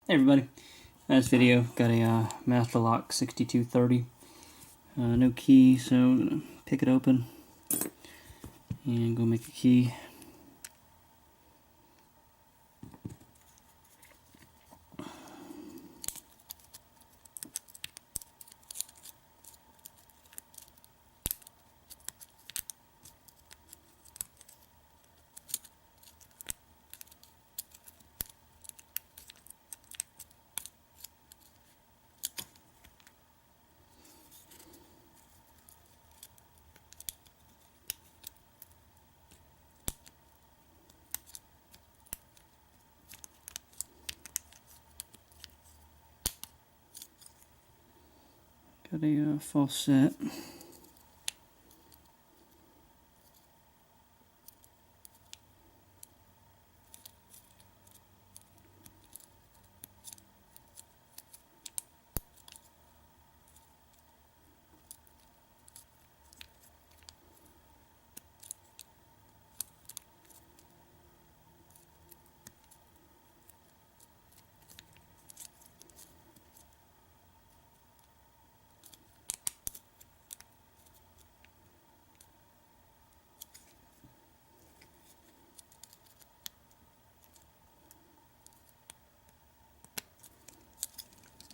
Hey everybody, last video got a Master Lock 6230. No key, so I'm going to pick it open and go make a key. Got a false set.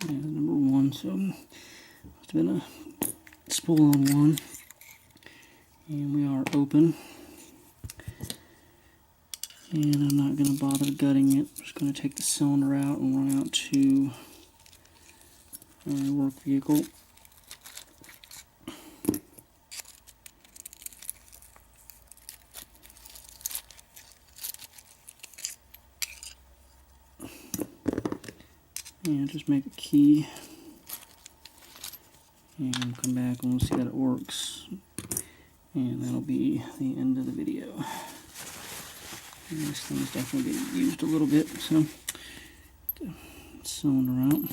Yeah, number one, so must have been a spool on one. And we are open. And I'm not going to bother gutting it. I'm just going to take the cylinder out and run out to our work vehicle. And just make a key. And we'll come back and we'll see how it works. And that'll be the end of the video. And this thing's definitely getting used a little bit, so cylinder out.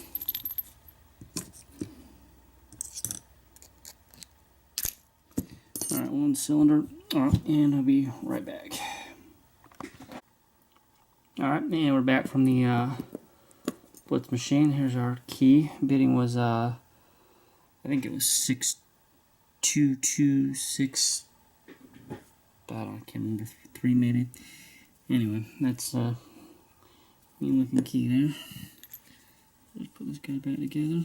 Alright, one cylinder. Alright, and I'll be right back. Alright, and we're back from the Blitz machine. Here's our key. Bidding was I think it was 6226. I can't remember, 3 maybe. Anyway, that's neat looking key there. Let's put this guy back together.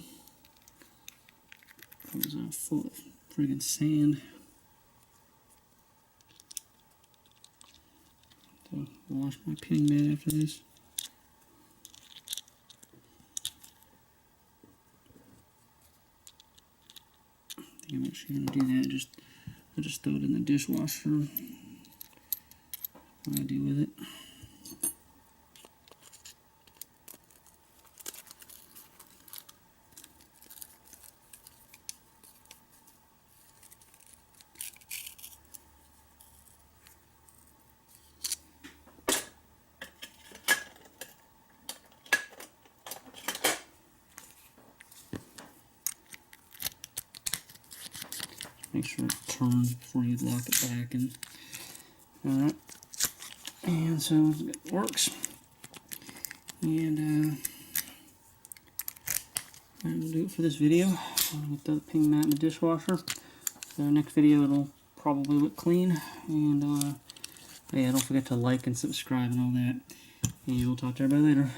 It was full of friggin' sand. So wash my pinning mat after this. I think I'm actually gonna do that. I just throw it in the dishwasher. What I do with it. Make sure it turns before you lock it back in. Alright. And so it works. And that'll do it for this video. I'm going to throw the ping mat in the dishwasher. So next video it'll probably look clean. And yeah, don't forget to like and subscribe and all that. And we'll talk to everybody later.